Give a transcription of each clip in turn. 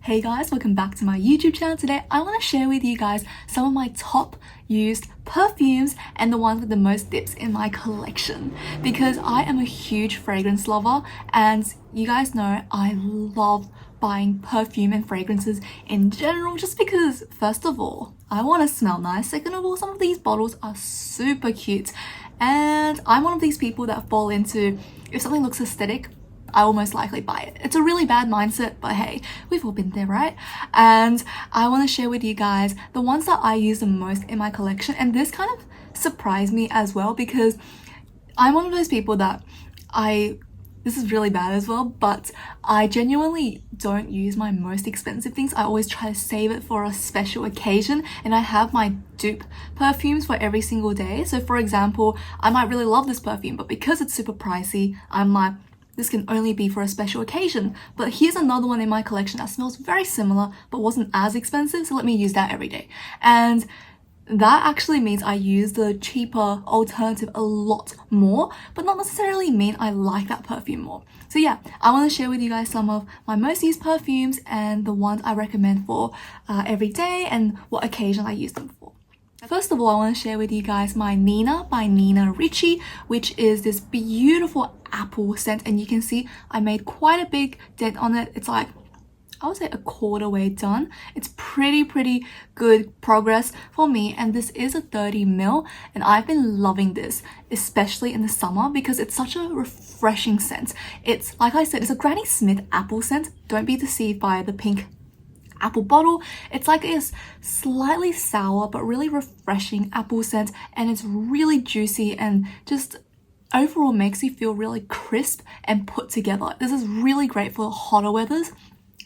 Hey guys, welcome back to my YouTube channel. Today I want to share with you guys some of my top used perfumes and the ones with the most dips in my collection, because I am a huge fragrance lover and you guys know I love buying perfume and fragrances in general, just because first of all I want to smell nice, second of all some of these bottles are super cute, and I'm one of these people that fall into, if something looks aesthetic, I will most likely buy it. It's a really bad mindset, but hey, we've all been there, right? And I want to share with you guys the ones that I use the most in my collection, and this kind of surprised me as well, because I'm one of those people that this is really bad as well, but I genuinely don't use my most expensive things. I always try to save it for a special occasion, and I have my dupe perfumes for every single day. So for example, I might really love this perfume, but because it's super pricey, I'm like, this can only be for a special occasion. But here's another one in my collection that smells very similar but wasn't as expensive, so let me use that every day. And that actually means I use the cheaper alternative a lot more, but not necessarily mean I like that perfume more. So yeah, I want to share with you guys some of my most used perfumes and the ones I recommend for every day and what occasion I use them for. First of all, I want to share with you guys my Nina by Nina Ricci, which is this beautiful apple scent, and you can see I made quite a big dent on it. It's like, I would say a quarter way done. It's pretty good progress for me, and this is a 30ml, and I've been loving this, especially in the summer, because it's such a refreshing scent. It's, like I said, it's a Granny Smith apple scent. Don't be deceived by the pink apple bottle. It's like a slightly sour but really refreshing apple scent, and it's really juicy and just overall makes you feel really crisp and put together. This is really great for hotter weathers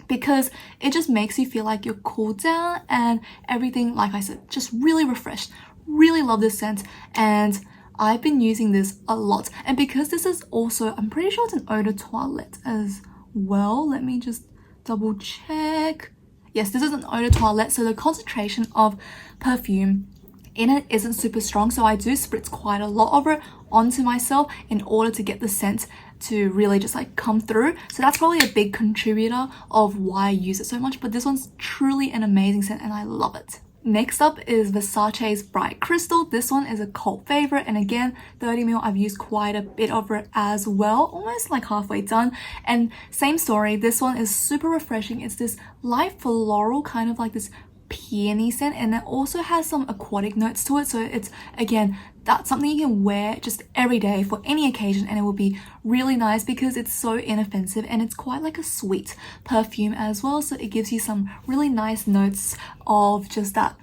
because it just makes you feel like you're cooled down and everything, like I said, just really refreshed. Really love this scent, and I've been using this a lot. And because this is also, I'm pretty sure it's an eau de toilette as well. Let me just double check. Yes, this is an eau de toilette, so the concentration of perfume in it isn't super strong, so I do spritz quite a lot of it onto myself in order to get the scent to really just like come through. So that's probably a big contributor of why I use it so much, but this one's truly an amazing scent and I love it. Next up is Versace's Bright Crystal. This one is a cult favorite, and again, 30ml, I've used quite a bit of it as well, almost like halfway done. And same story, this one is super refreshing. It's this light floral, kind of like this peony scent, and it also has some aquatic notes to it. So it's, again, that's something you can wear just every day for any occasion, and it will be really nice because it's so inoffensive and it's quite like a sweet perfume as well. So it gives you some really nice notes of just that,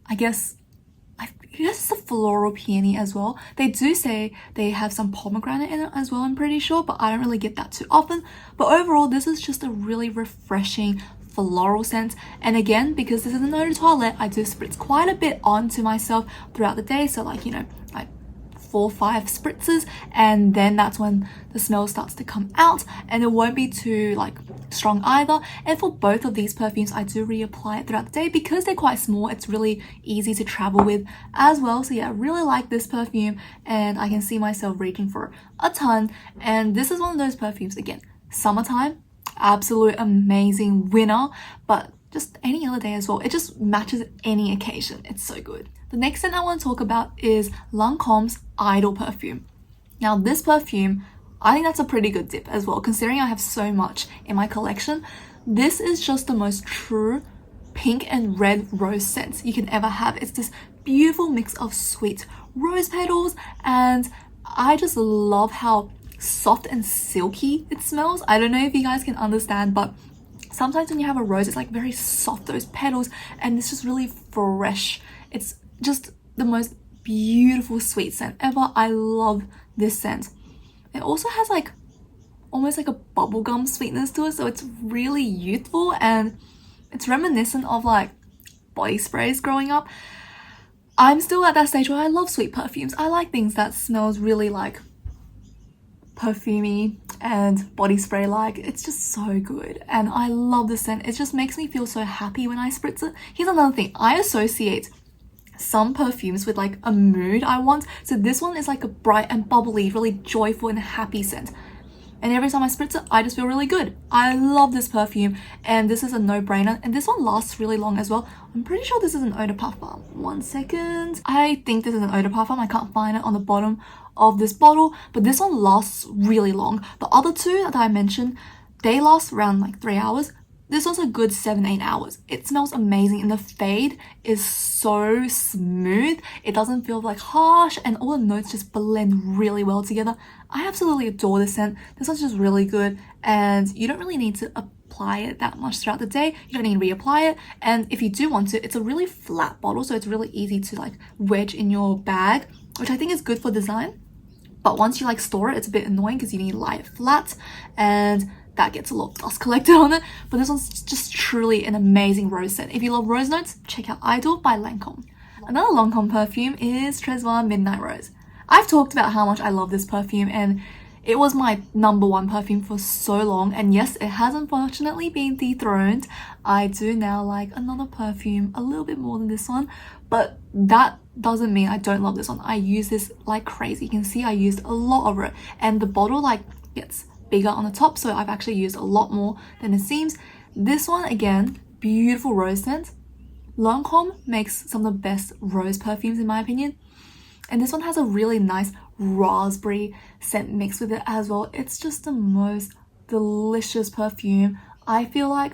I guess it's a floral peony as well. They do say they have some pomegranate in it as well, I'm pretty sure, but I don't really get that too often. But overall, this is just a really refreshing floral scent, and again, because this is an eau de toilette, I do spritz quite a bit onto myself throughout the day, so like, you know, like 4 or 5 spritzes, and then that's when the smell starts to come out, and it won't be too like strong either. And for both of these perfumes, I do reapply it throughout the day because they're quite small. It's really easy to travel with as well. So yeah, I really like this perfume, and I can see myself reaching for a ton. And this is one of those perfumes, again, summertime, absolute amazing winner, but just any other day as well. It just matches any occasion. It's so good. The next thing I want to talk about is Lancome's Idol perfume. Now this perfume, I think that's a pretty good dip as well, considering I have so much in my collection. This is just the most true pink and red rose scent you can ever have. It's this beautiful mix of sweet rose petals, and I just love how soft and silky it smells. I don't know if you guys can understand, but sometimes when you have a rose, it's like very soft, those petals, and it's just really fresh. It's just the most beautiful sweet scent ever. I love this scent. It also has like almost like a bubblegum sweetness to it, so it's really youthful and it's reminiscent of like body sprays growing up. I'm still at that stage where I love sweet perfumes. I like things that smells really like perfumey and body spray like. It's just so good, and I love the scent. It just makes me feel so happy when I spritz it. Here's another thing, I associate some perfumes with like a mood I want, so this one is like a bright and bubbly, really joyful and happy scent. and every time I spritz it, I just feel really good. I love this perfume, and this is a no-brainer, and this one lasts really long as well. I'm pretty sure this is an eau de parfum. 1 second. I think this is an eau de parfum. I can't find it on the bottom of this bottle, but this one lasts really long. The other two that I mentioned, they last around like 3 hours. This one's a good 7-8 hours. It smells amazing, and the fade is so smooth. It doesn't feel like harsh, and all the notes just blend really well together. I absolutely adore this scent. This one's just really good, and you don't really need to apply it that much throughout the day. You don't need to reapply it, and if you do want to, it's a really flat bottle, so it's really easy to like wedge in your bag, which I think is good for design. But once you like store it, it's a bit annoying because you need to lie it flat, and that gets a lot of dust collected on it. But this one's just truly an amazing rose scent. If you love rose notes, check out Idol by Lancome. Another Lancome perfume is Trezor Midnight Rose. I've talked about how much I love this perfume, and it was my #1 perfume for so long, and yes, it has unfortunately been dethroned. I do now like another perfume a little bit more than this one, but that doesn't mean I don't love this one. I use this like crazy. You can see I used a lot of it, and the bottle like gets bigger on the top, so I've actually used a lot more than it seems. This one, again, beautiful rose scent. Lancome makes some of the best rose perfumes in my opinion, and this one has a really nice raspberry scent mixed with it as well. It's just the most delicious perfume. I feel like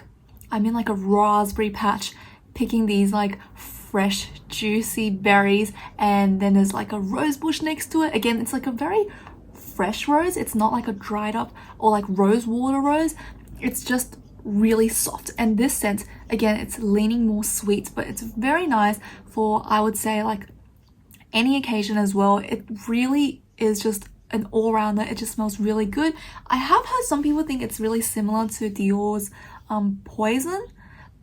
I'm in like a raspberry patch picking these like fresh juicy berries, and then there's like a rose bush next to it. Again, it's like a very fresh rose. It's not like a dried up or like rose water rose. It's just really soft, and this scent, again, it's leaning more sweet, but it's very nice for, I would say, like any occasion as well. It really is just an all-rounder. It just smells really good. I have heard some people think it's really similar to Dior's Poison,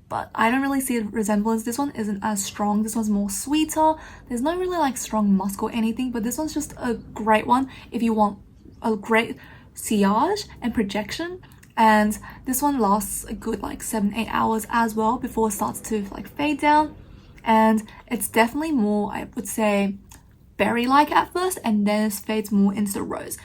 but I don't really see a resemblance. This one isn't as strong. This one's more sweeter. There's no really like strong musk or anything, but this one's just a great one if you want a great sillage and projection. And this one lasts a good like 7-8 hours as well before it starts to like fade down, and it's definitely more, I would say, berry-like at first, and then it fades more into the rose.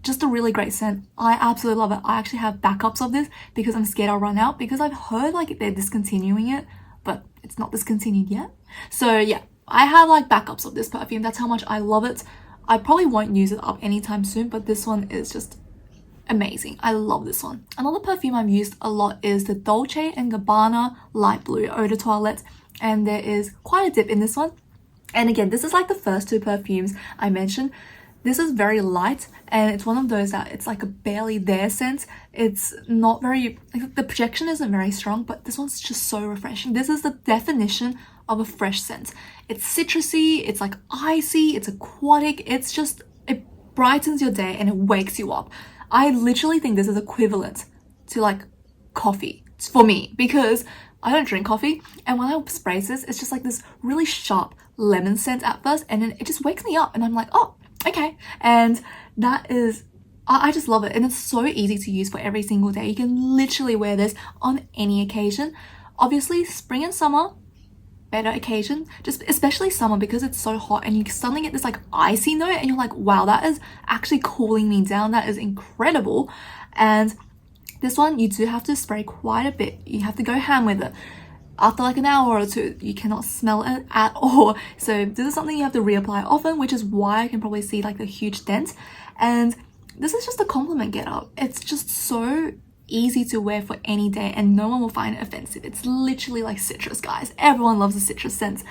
Just a really great scent. I absolutely love it. I actually have backups of this because I'm scared I'll run out, because I've heard like they're discontinuing it, but it's not discontinued yet. So yeah, I have like backups of this perfume. That's how much I love it. I probably won't use it up anytime soon, but this one is just amazing. I love this one. Another perfume I've used a lot is the Dolce & Gabbana Light Blue Eau de Toilette, and there is quite a dip in this one. And again, this is like the first two perfumes I mentioned. This is very light, and it's one of those that it's like a barely there scent. It's not very, like, the projection isn't very strong, but this one's just so refreshing. This is the definition of a fresh scent. It's citrusy, it's like icy, it's aquatic. It's just, it brightens your day and it wakes you up. I literally think this is equivalent to like coffee for me, because I don't drink coffee, and when I spray this, it's just like this really sharp lemon scent at first, and then it just wakes me up and I'm like, oh, okay. And that is, I just love it, and it's so easy to use for every single day. You can literally wear this on any occasion. Obviously, spring and summer, better occasion, just especially summer, because it's so hot and you suddenly get this like icy note and you're like, wow, that is actually cooling me down. That is incredible. And this one, you do have to spray quite a bit. You have to go ham with it. After like an hour or two, you cannot smell it at all. So this is something you have to reapply often, which is why I can probably see like a huge dent. And this is just a compliment get up. It's just so easy to wear for any day, and no one will find it offensive. It's literally like citrus, guys. Everyone loves a citrus scent,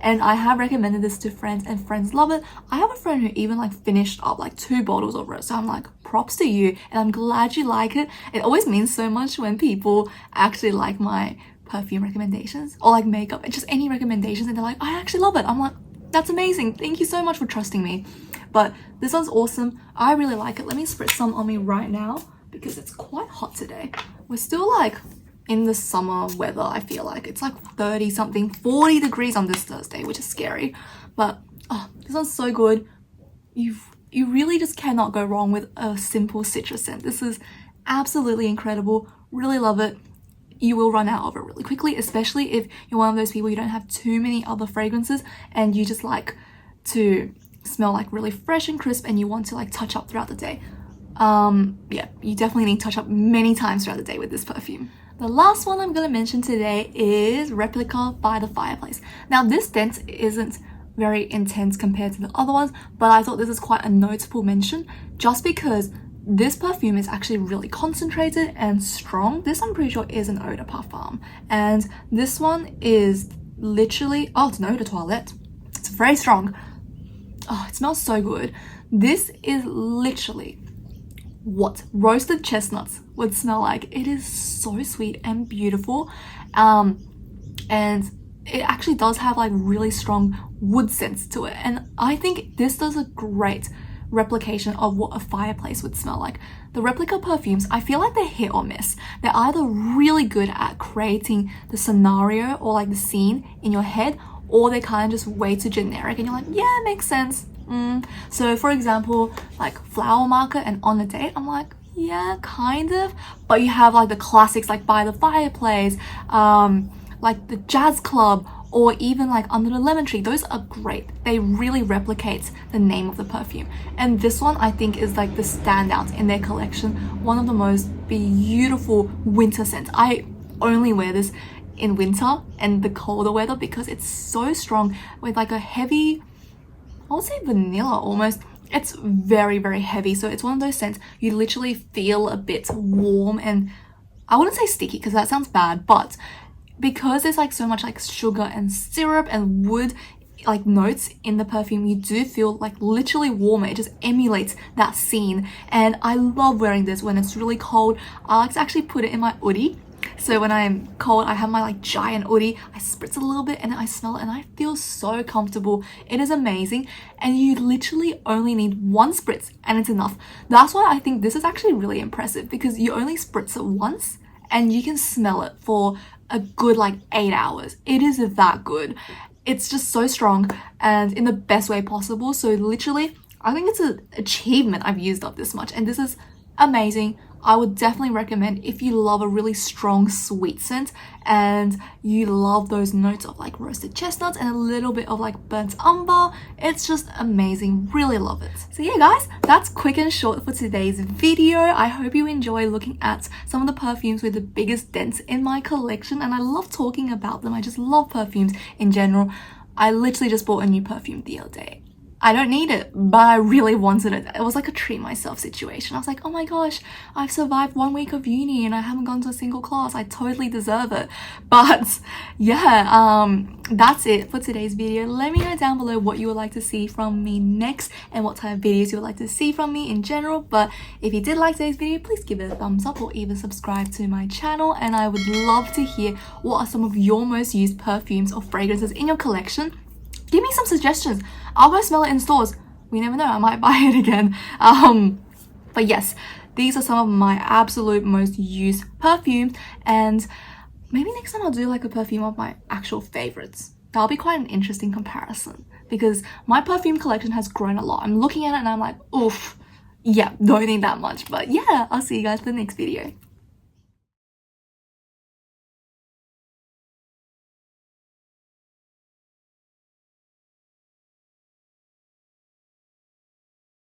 and I have recommended this to friends, and friends love it. I have a friend who even like finished up like 2 bottles of it, so I'm like, props to you, and I'm glad you like it. It always means so much when people actually like my perfume recommendations, or like makeup, and just any recommendations, and they're like, I actually love it. I'm like, that's amazing, thank you so much for trusting me. But this one's awesome. I really like it. Let me spritz some on me right now, because it's quite hot today. We're still like in the summer weather. I feel like it's like 30 something, 40 degrees on this Thursday, which is scary. But oh, this one's so good. You really just cannot go wrong with a simple citrus scent. This is absolutely incredible. Really love it. You will run out of it really quickly, especially if you're one of those people, you don't have too many other fragrances and you just like to smell like really fresh and crisp and you want to like touch up throughout the day. Yeah, you definitely need to touch up many times throughout the day with this perfume. The last one I'm going to mention today is Replica by the Fireplace. Now this scent isn't very intense compared to the other ones, but I thought this is quite a notable mention just because this perfume is actually really concentrated and strong. This I'm pretty sure is an eau de parfum, and this one is literally, oh, it's an eau de toilette. It's very strong. Oh, it smells so good. This is literally what roasted chestnuts would smell like. It is so sweet and beautiful, and it actually does have like really strong wood scents to it, and I think this does a great replication of what a fireplace would smell like. The Replica perfumes, I feel like they're hit or miss. They're either really good at creating the scenario or like the scene in your head, or they're kind of just way too generic and you're like, yeah, it makes sense. So for example, like Flower Market and On a Date, I'm like, yeah, kind of. But you have like the classics like By the Fireplace, like the Jazz Club, or even like Under the Lemon Tree. Those are great. They really replicate the name of the perfume. And this one I think is like the standout in their collection. One of the most beautiful winter scents. I only wear this in winter and the colder weather because it's so strong with like a heavy, I would say vanilla almost. It's very, very heavy. So it's one of those scents you literally feel a bit warm, and I wouldn't say sticky because that sounds bad, but because there's like so much like sugar and syrup and wood like notes in the perfume, you do feel like literally warmer. It just emulates that scene, and I love wearing this when it's really cold. I like to actually put it in my hoodie. So when I'm cold, I have my like giant hoodie, I spritz a little bit and then I smell it and I feel so comfortable. It is amazing, and you literally only need one spritz and it's enough. That's why I think this is actually really impressive, because you only spritz it once and you can smell it for a good like 8 hours. It is that good. It's just so strong and in the best way possible. So literally, I think it's an achievement I've used up this much, and this is amazing. I would definitely recommend if you love a really strong sweet scent and you love those notes of like roasted chestnuts and a little bit of like burnt umber. It's just amazing. Really love it. So yeah guys, that's quick and short for today's video. I hope you enjoy looking at some of the perfumes with the biggest dents in my collection, and I love talking about them. I just love perfumes in general. I literally just bought a new perfume the other day. I don't need it, but I really wanted it. It was like a treat myself situation. I was like, oh my gosh, I've survived 1 week of uni and I haven't gone to a single class. I totally deserve it. But yeah, that's it for today's video. Let me know down below what you would like to see from me next and what type of videos you would like to see from me in general. But if you did like today's video, please give it a thumbs up or even subscribe to my channel. And I would love to hear what are some of your most used perfumes or fragrances in your collection. Give me some suggestions. I'll go smell it in stores. We never know, I might buy it again. But yes, these are some of my absolute most used perfumes, and maybe next time I'll do like a perfume of my actual favorites. That'll be quite an interesting comparison because my perfume collection has grown a lot. I'm looking at it and I'm like, oof, yeah, don't need that much. But yeah, I'll see you guys for the next video.